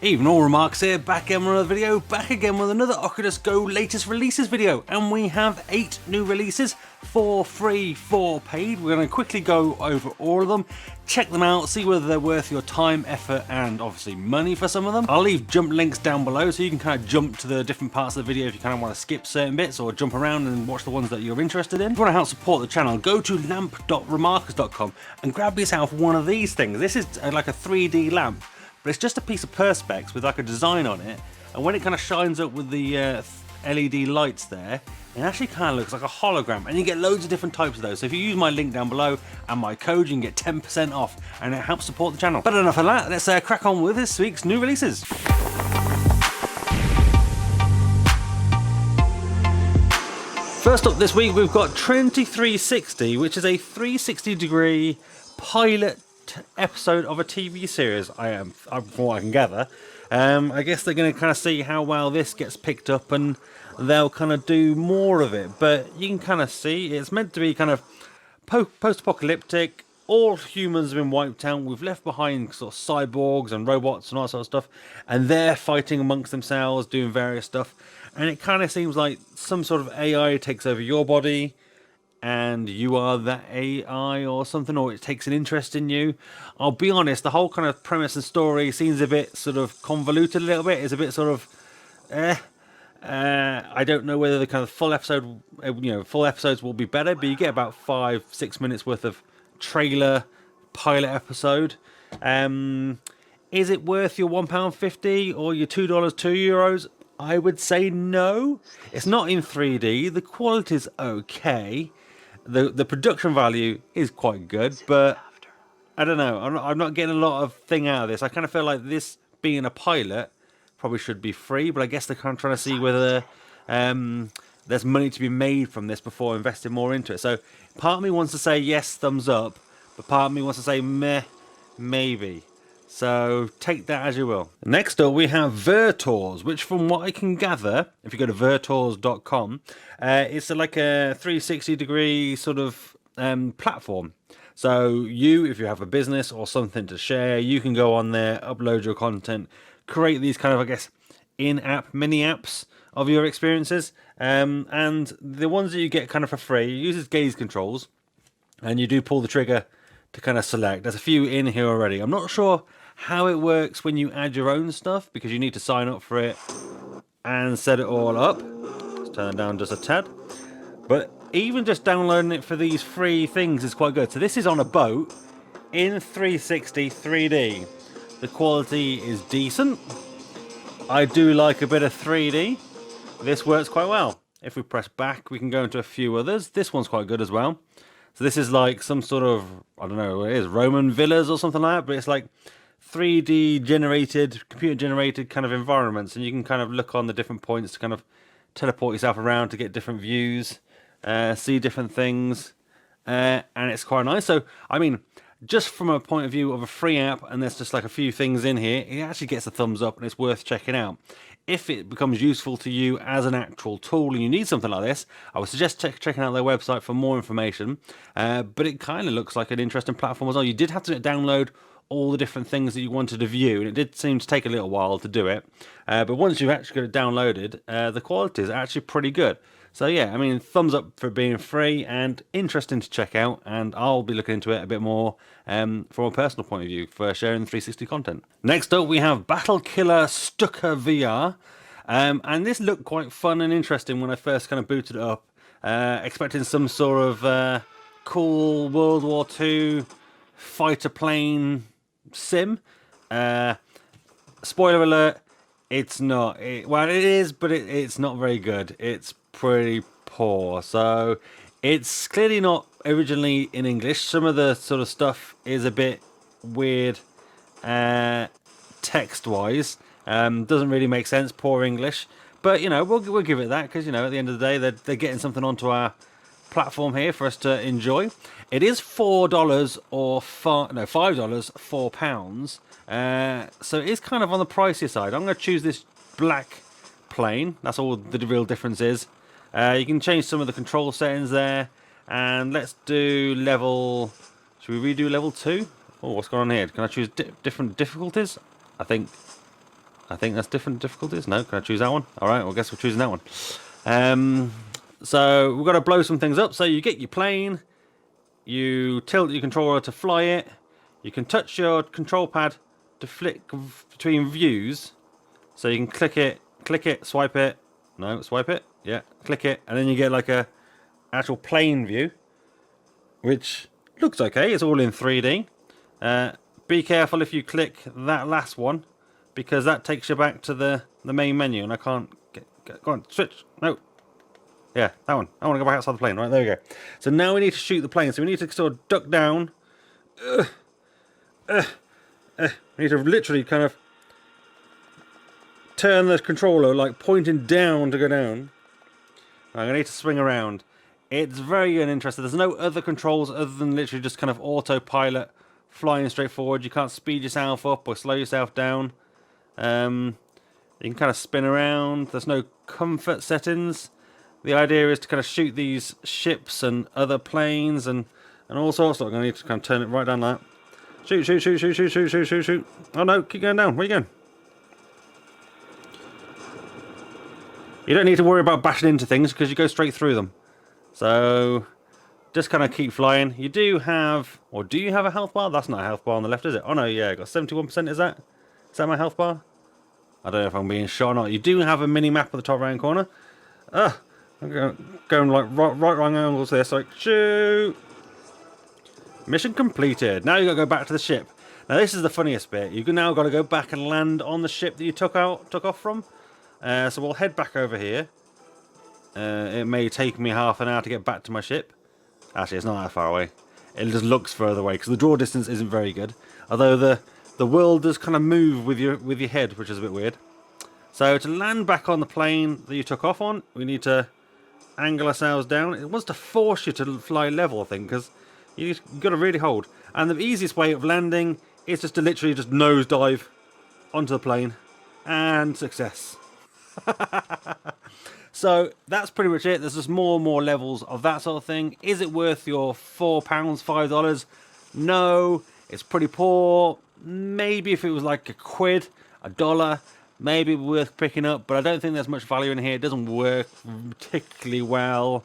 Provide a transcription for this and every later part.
Even All Remarks here, back again with another video, back again with another Oculus Go latest releases video, and we have 8 new releases, 4 free, 4 paid. We're going to quickly go over all of them, check them out, see whether they're worth your time, effort, and obviously money for some of them. I'll leave jump links down below so you can kind of jump to the different parts of the video if you kind of want to skip certain bits or jump around and watch the ones that you're interested in. If you want to help support the channel, go to lamp.remarkers.com and grab yourself one of these things. This is like a 3D lamp. But it's just a piece of Perspex with like a design on it, and when it kind of shines up with the LED lights there, it actually kind of looks like a hologram, and you get loads of different types of those. So if you use my link down below and my code, you can get 10% off, and it helps support the channel. But enough of that, let's crack on with this week's new releases. First up this week, we've got Trinity 360, which is a 360-degree pilot episode of a TV series. From what I can gather. I guess they're going to kind of see how well this gets picked up, and they'll kind of do more of it. But you can kind of see it's meant to be kind of post-apocalyptic. All humans have been wiped out. We've left behind sort of cyborgs and robots and all that sort of stuff, and they're fighting amongst themselves, doing various stuff. And it kind of seems like some sort of AI takes over your body, and you are that AI or something, or it takes an interest in you. I'll be honest, the whole kind of premise and story seems a bit sort of convoluted a little bit. It's a bit sort of, I don't know whether the kind of full episodes will be better, but you get about 5-6 minutes worth of trailer pilot episode. Is it worth your £1.50 or your $2, €2? I would say no. It's not in 3D. The quality's okay. The production value is quite good, but I don't know. I'm not getting a lot of thing out of this. I kind of feel like this being a pilot probably should be free, but I guess they're kind of trying to see whether there's money to be made from this before investing more into it. So part of me wants to say yes, thumbs up, but part of me wants to say meh, maybe. So take that as you will. Next up, we have Vertors, which from what I can gather, if you go to vertors.com, it's like a 360-degree sort of platform. So if you have a business or something to share, you can go on there, upload your content, create these kind of, I guess, in-app mini apps of your experiences. And the ones that you get kind of for free, it uses gaze controls, and you do pull the trigger to kind of select. There's a few in here already. I'm not sure how it works when you add your own stuff, because you need to sign up for it and set it all up. Let's turn it down just a tad. But even just downloading it for these free things is quite good. So this is on a boat in 360 3D. The quality is decent. I do like a bit of 3D. This works quite well. If we press back, we can go into a few others. This one's quite good as well. So this is like some sort of, I don't know what it is, Roman villas or something like that, but it's like 3D generated, computer generated kind of environments, and you can kind of look on the different points to kind of teleport yourself around to get different views, see different things, and it's quite nice. So, I mean, just from a point of view of a free app, and there's just like a few things in here, it actually gets a thumbs up and it's worth checking out. If it becomes useful to you as an actual tool and you need something like this, I would suggest checking out their website for more information. But it kind of looks like an interesting platform as well. You did have to download all the different things that you wanted to view, and it did seem to take a little while to do it. But once you've actually got it downloaded, the quality is actually pretty good. So yeah, I mean, thumbs up for being free and interesting to check out, and I'll be looking into it a bit more from a personal point of view for sharing 360 content. Next up, we have Battle Killer Stuka VR, and this looked quite fun and interesting when I first kind of booted it up, expecting some sort of cool World War II fighter plane sim. Spoiler alert, it's not. Well, it is, but it's not very good. It's pretty poor. So it's clearly not originally in English. Some of the sort of stuff is a bit weird text-wise. Doesn't really make sense, poor English. But, you know, we'll give it that, because, you know, at the end of the day, they're getting something onto our platform here for us to enjoy. It is $4 or $5, £4. So it is kind of on the pricier side. I'm going to choose this black plane. That's all the real difference is. You can change some of the control settings there, and let's do level. Should we redo level 2? Oh, what's going on here? Can I choose different difficulties? I think I think that's different difficulties. No, can I choose that one? All right, well, I guess we're choosing that one. So we've got to blow some things up. So you get your plane, you tilt your controller to fly it, you can touch your control pad to flick between views. So you can click it, swipe it, no, swipe it, yeah, click it, and then you get like a actual plane view, which looks okay. It's all in 3D. Be careful if you click that last one, because that takes you back to the main menu, and I can't go on, switch, no. Yeah, that one. I want to go back outside the plane. Right, there we go. So now we need to shoot the plane. So we need to sort of duck down. We need to literally kind of turn the controller like pointing down to go down. I'm going to need to swing around. It's very uninteresting. There's no other controls other than literally just kind of autopilot flying straight forward. You can't speed yourself up or slow yourself down. You can kind of spin around. There's no comfort settings. The idea is to kind of shoot these ships and other planes and all sorts. I'm going to need to kind of turn it right down like that. Shoot, shoot, shoot, shoot, shoot, shoot, shoot, shoot, shoot. Oh no, keep going down. Where are you going? You don't need to worry about bashing into things because you go straight through them. So just kind of keep flying. You do have, or do you have a health bar? That's not a health bar on the left, is it? Oh no, yeah, got 71%, is that? Is that my health bar? I don't know if I'm being shot or not. You do have a mini map at the top right corner. I'm going like right angles there, so like, shoot! Mission completed. Now you got to go back to the ship. Now this is the funniest bit. You've now got to go back and land on the ship that you took off from. So we'll head back over here. It may take me half an hour to get back to my ship. Actually, it's not that far away. It just looks further away because the draw distance isn't very good. Although the world does kind of move with your head, which is a bit weird. So to land back on the plane that you took off on, we need to angle ourselves down. It wants to force you to fly level, I think, because you've got to really hold. And the easiest way of landing is just to literally just nosedive onto the plane. And success. So that's pretty much it. There's just more and more levels of that sort of thing. Is it worth your £4, $5? No, it's pretty poor. Maybe if it was like £1, $1, maybe worth picking up, but I don't think there's much value in here. It doesn't work particularly well.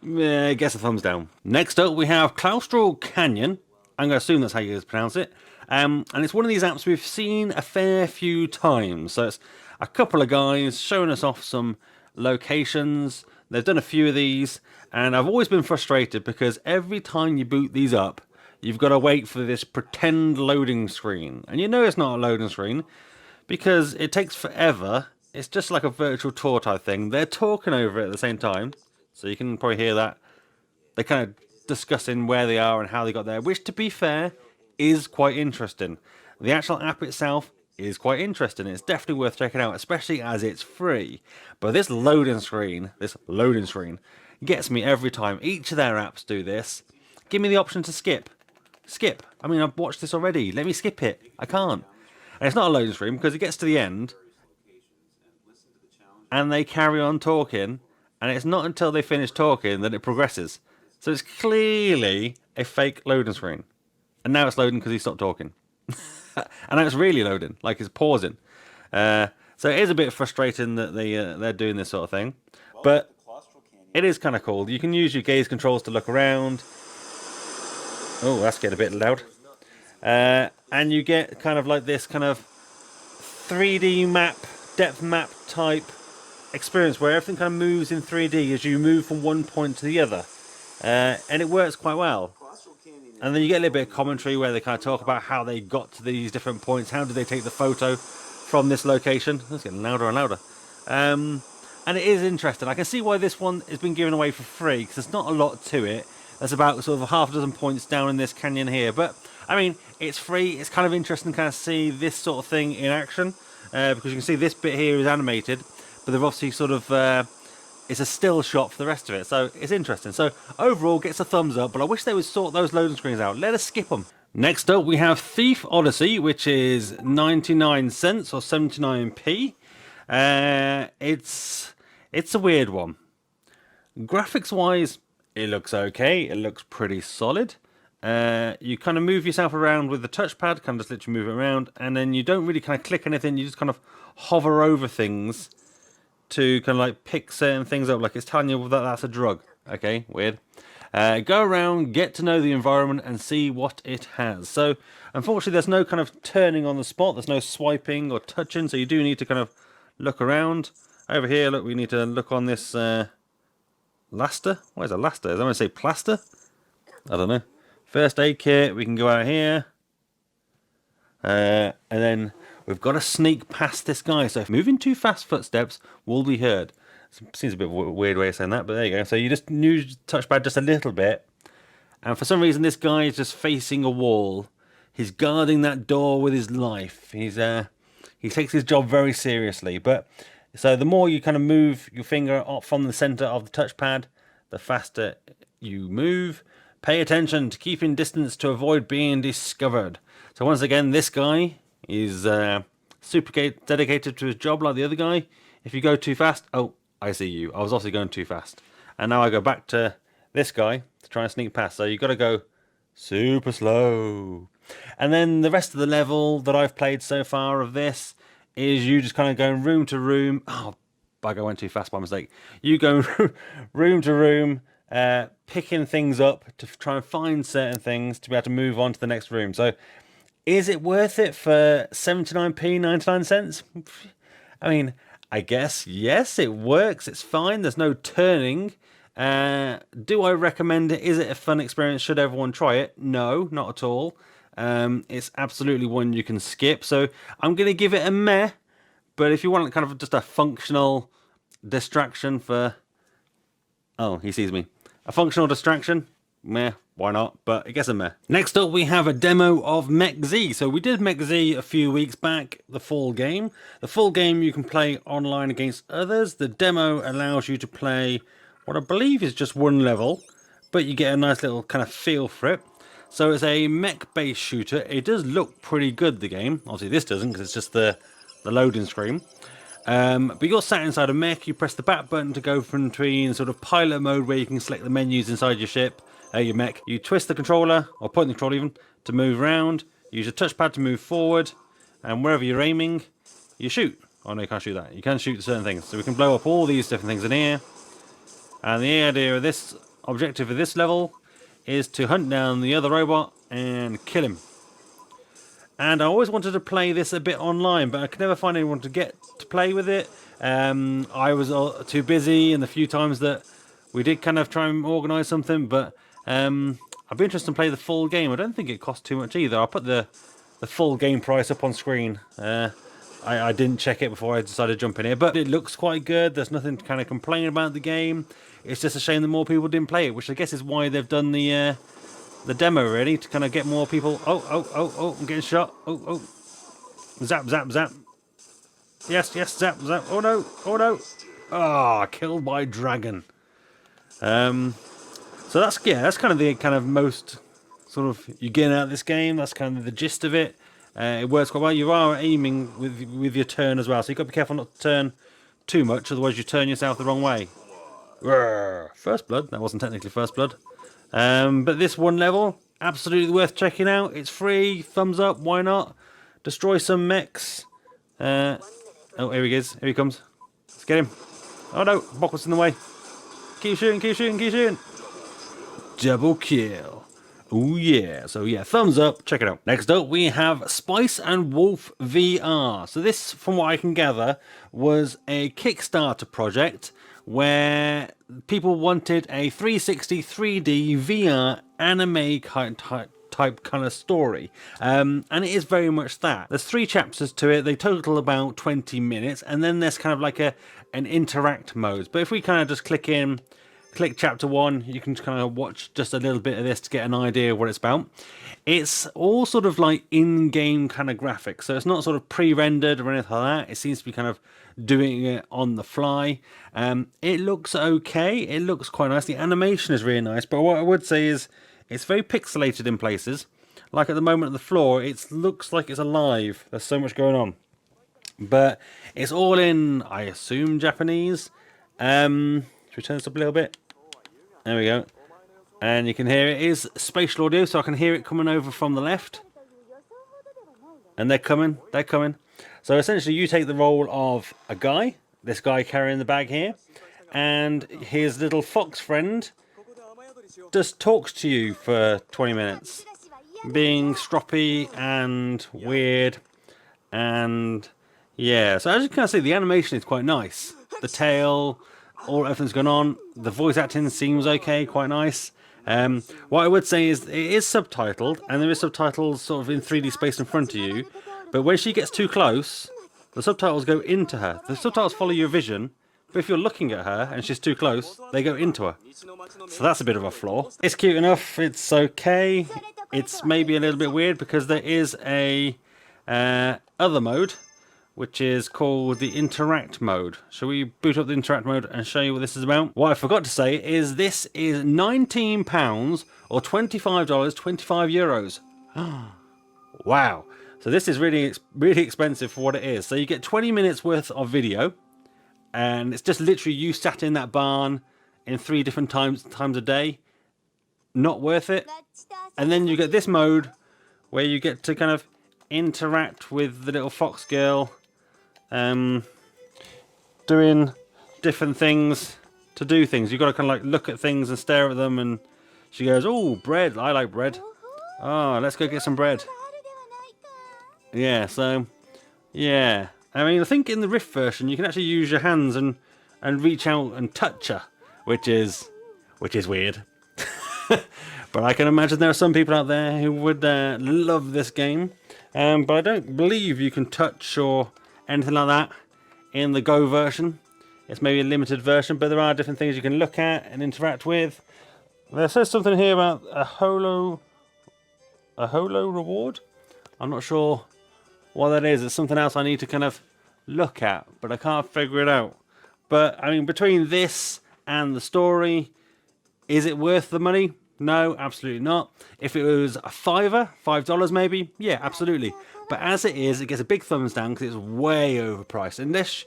I guess a thumbs down. Next up, we have Claustral Canyon. I'm going to assume that's how you pronounce it. And it's one of these apps we've seen a fair few times. So it's a couple of guys showing us off some locations. They've done a few of these, and I've always been frustrated because every time you boot these up, you've got to wait for this pretend loading screen. And you know it's not a loading screen because it takes forever. It's just like a virtual tour type thing. They're talking over it at the same time, so you can probably hear that. They're kind of discussing where they are and how they got there, which, to be fair, is quite interesting. The actual app itself is quite interesting. It's definitely worth checking out, especially as it's free. But this loading screen gets me every time. Each of their apps do this. Give me the option to skip. Skip. I mean, I've watched this already. Let me skip it. I can't. And it's not a loading screen because it gets to the end and they carry on talking, and it's not until they finish talking that it progresses. So it's clearly a fake loading screen. And now it's loading because he stopped talking. And now it's really loading, like it's pausing. So it is a bit frustrating that they're doing this sort of thing. But it is kind of cool. You can use your gaze controls to look around. Oh, that's getting a bit loud. And you get kind of like this kind of 3D map, depth map type experience where everything kind of moves in 3D as you move from one point to the other. And it works quite well. And then you get a little bit of commentary where they kind of talk about how they got to these different points. How did they take the photo from this location? It's getting louder and louder. And it is interesting. I can see why this one has been given away for free, because there's not a lot to it. There's about sort of half a dozen points down in this canyon here. But, I mean, it's free. It's kind of interesting to kind of see this sort of thing in action. Because you can see this bit here is animated. But they've obviously sort of... it's a still shot for the rest of it, so it's interesting. So overall, gets a thumbs up, but I wish they would sort those loading screens out. Let us skip them. Next up, we have Thief Odyssey, which is 99 cents or 79p. It's a weird one. Graphics-wise, it looks okay. It looks pretty solid. you kind of move yourself around with the touchpad, kind of just literally move it around, and then you don't really kind of click anything, you just kind of hover over things to kind of like pick certain things up, like it's telling you that that's a drug. Okay, weird. Go around, get to know the environment, and see what it has. So, unfortunately, there's no kind of turning on the spot, there's no swiping or touching, so you do need to kind of look around. Over here, look, we need to look on this Laster. What is a Laster? Is that going to say plaster? I don't know. First aid kit, we can go out here. And then we've got to sneak past this guy. So if moving too fast, footsteps will be heard. Seems a bit of a weird way of saying that, but there you go. So you just use touchpad just a little bit. And for some reason, this guy is just facing a wall. He's guarding that door with his life. He takes his job very seriously. But so the more you kind of move your finger off from the center of the touchpad, the faster you move. Pay attention to keeping distance to avoid being discovered. So once again, this guy is super dedicated to his job like the other guy. If you go too fast, oh, I see you. I was also going too fast. And now I go back to this guy to try and sneak past. So you've got to go super slow. And then the rest of the level that I've played so far of this is you just kind of going room to room. Oh, bugger, I went too fast by mistake. You go room to room, picking things up to try and find certain things to be able to move on to the next room. So is it worth it for 79p, 99 cents? I mean, I guess, yes, it works. It's fine. There's no turning. Do I recommend it? Is it a fun experience? Should everyone try it? No, not at all. It's absolutely one you can skip. So I'm going to give it a meh. But if you want kind of just a functional distraction for... Oh, he sees me. A functional distraction? Meh, why not? But I guess a meh. Next up, we have a demo of Mech-Z. So we did Mech-Z a few weeks back, the full game. The full game you can play online against others. The demo allows you to play what I believe is just one level, but you get a nice little kind of feel for it. So it's a mech-based shooter. It does look pretty good, the game. Obviously this doesn't, because it's just the loading screen. But you're sat inside a mech. You press the back button to go from between sort of pilot mode, where you can select the menus inside your ship, your mech. You twist the controller, or point the controller even, to move around. Use your touchpad to move forward, and wherever you're aiming, you shoot. Oh no, you can't shoot that. You can shoot certain things. So we can blow up all these different things in here. And the idea of this objective of this level is to hunt down the other robot and kill him. And I always wanted to play this a bit online, but I could never find anyone to get to play with it. I was too busy, and the few times that we did kind of try and organise something, but I'd be interested to play the full game. I don't think it costs too much either. I'll put the full game price up on screen. I didn't check it before I decided to jump in here, but it looks quite good. There's nothing to kind of complain about the game. It's just a shame that more people didn't play it, which I guess is why they've done the demo, really, to kind of get more people. Oh, I'm getting shot. Oh. Zap, zap, zap. Yes, zap, zap. Oh no. Ah, killed by dragon. So that's kind of the most sort of you're getting out of this game. That's kind of the gist of it. It works quite well. You are aiming with your turn as well, so you've got to be careful not to turn too much, otherwise you turn yourself the wrong way. First blood. That wasn't technically first blood. But this one level, absolutely worth checking out. It's free. Thumbs up. Why not? Destroy some mechs. Oh, here he is. Here he comes. Let's get him. Oh no, Bok was in the way. Keep shooting. Double kill. Oh yeah. So yeah, thumbs up. Check it out. Next up, we have Spice and Wolf VR. So this, from what I can gather, was a Kickstarter project where people wanted a 360 3D VR anime type kind of story, and it is very much that. There's 3 chapters to it. They total about 20 minutes, and then there's kind of like an interact mode. But if we kind of just click chapter 1, you can kind of watch just a little bit of this to get an idea of what it's about. It's all sort of like in-game kind of graphics, so it's not sort of pre-rendered or anything like that. It seems to be kind of doing it on the fly. It looks okay. It looks quite nice. The animation is really nice, but what I would say is it's very pixelated in places. Like at the moment on the floor, it looks like it's alive. There's so much going on. But it's all in, I assume, Japanese. Should we turn this up a little bit? There we go. And you can hear it is spatial audio, so I can hear it coming over from the left. And they're coming, they're coming. So essentially you take the role of a guy, this guy carrying the bag here, and his little fox friend just talks to you for 20 minutes, being stroppy and weird. And yeah, so as you can see, the animation is quite nice. The tail, everything's going on. The voice acting seems okay, quite nice. What I would say is it is subtitled, and there is subtitles sort of in 3D space in front of you. But when she gets too close, the subtitles go into her. The subtitles follow your vision, but if you're looking at her and she's too close, they go into her. So that's a bit of a flaw. It's cute enough, it's okay. It's maybe a little bit weird because there is a other mode, which is called the interact mode. Shall we boot up the interact mode and show you what this is about? What I forgot to say is this is £19 or $25, 25 euros. Wow. So this is really expensive for what it is. So you get 20 minutes worth of video, and it's just literally you sat in that barn in 3 different times a day. Not worth it. And then you get this mode where you get to kind of interact with the little fox girl, doing different things to do things. You've got to kind of like look at things and stare at them, and she goes, "Oh, bread, I like bread. Oh, let's go get some bread." Yeah, so yeah, I mean, I think in the Rift version you can actually use your hands and reach out and touch her, which is weird. But I can imagine there are some people out there who would love this game. But I don't believe you can touch or anything like that in the Go version. It's maybe a limited version, but there are different things you can look at and interact with. There says something here about a holo reward. I'm not sure what that is. It's something else I need to kind of look at, but I can't figure it out. But I mean, between this and the story, is it worth the money? No, absolutely not. If it was a $5 maybe, yeah, absolutely. But as it is, it gets a big thumbs down because it's way overpriced. Unless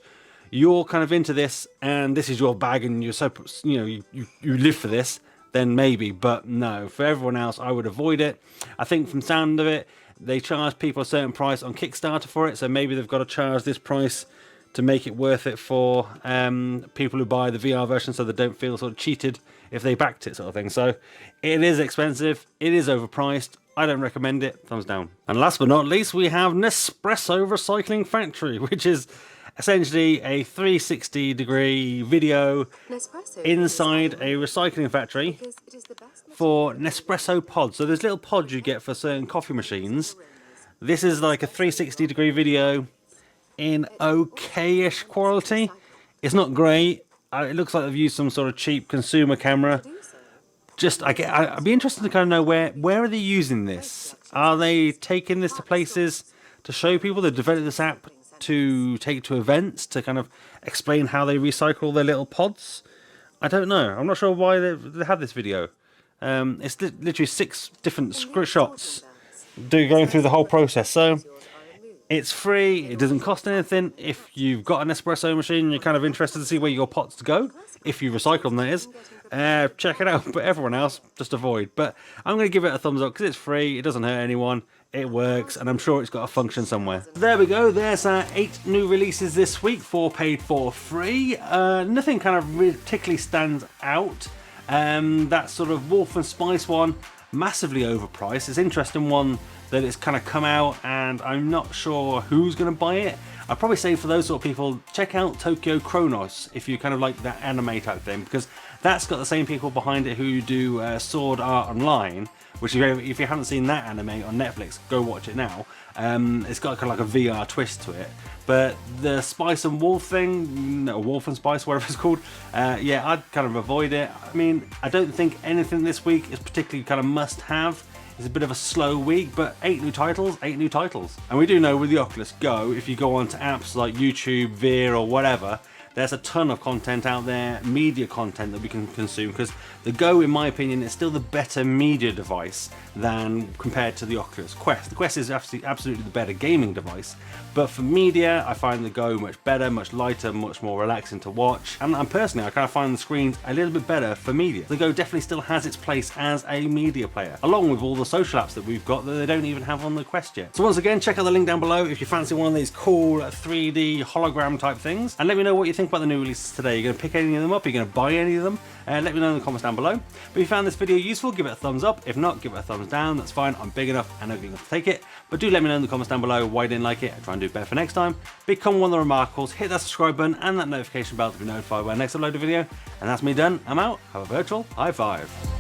you're kind of into this and this is your bag and you're so, you live for this, then maybe. But no, for everyone else, I would avoid it. I think from the sound of it, they charge people a certain price on Kickstarter for it, so maybe they've got to charge this price to make it worth it for people who buy the VR version, so they don't feel sort of cheated if they backed it, sort of thing. So it is expensive, it is overpriced, I don't recommend it, thumbs down. And last but not least, we have Nespresso Recycling Factory, which is essentially a 360-degree video inside a recycling factory for Nespresso pods. So there's little pods you get for certain coffee machines. This is like a 360-degree video in okay-ish quality. It's not great. It looks like they've used some sort of cheap consumer camera. I'd be interested to kind of know where are they using this? Are they taking this to places to show people? They developed this app to take to events to kind of explain how they recycle their little pods. I don't know. I'm not sure why they have this video. It's literally 6 different shots going through the whole process. So it's free, it doesn't cost anything. If you've got an espresso machine, you're kind of interested to see where your pots go, if you recycle them, that is, check it out. But everyone else, just avoid. But I'm going to give it a thumbs up because it's free, it doesn't hurt anyone, it works, and I'm sure it's got a function somewhere. There we go, there's 8 new releases this week, 4 paid, 4 free. Nothing kind of particularly stands out. That sort of Wolf and Spice one, massively overpriced. It's an interesting one that it's kind of come out, and I'm not sure who's going to buy it. I'd probably say for those sort of people, check out Tokyo Chronos if you kind of like that anime type thing, because that's got the same people behind it who do Sword Art Online, which if you haven't seen that anime on Netflix, go watch it now. It's got kind of like a VR twist to it. But the Spice and Wolf thing, Wolf and Spice, whatever it's called, yeah, I'd kind of avoid it. I mean, I don't think anything this week is particularly kind of must-have. It's a bit of a slow week, but 8 new titles. And we do know with the Oculus Go, if you go onto apps like YouTube, Veer or whatever, There's a ton of content out there, media content that we can consume, because the Go, in my opinion, is still the better media device than compared to the Oculus Quest. The Quest is absolutely the better gaming device, but for media, I find the Go much better, much lighter, much more relaxing to watch. And personally, I kind of find the screens a little bit better for media. The Go definitely still has its place as a media player, along with all the social apps that we've got that they don't even have on the Quest yet. So once again, check out the link down below if you fancy one of these cool 3D hologram type things, and let me know what you think about the new releases today. You're going to pick any of them up? You're going to buy any of them? Let me know in the comments down below. But if you found this video useful, give it a thumbs up. If not, give it a thumbs down. That's fine. I'm big enough and I'm big enough to take it. But do let me know in the comments down below why you didn't like it. I try and do better for next time. Become one of the Remarkables. Hit that subscribe button and that notification bell to be notified when I next upload a video. And that's me done. I'm out. Have a virtual high five.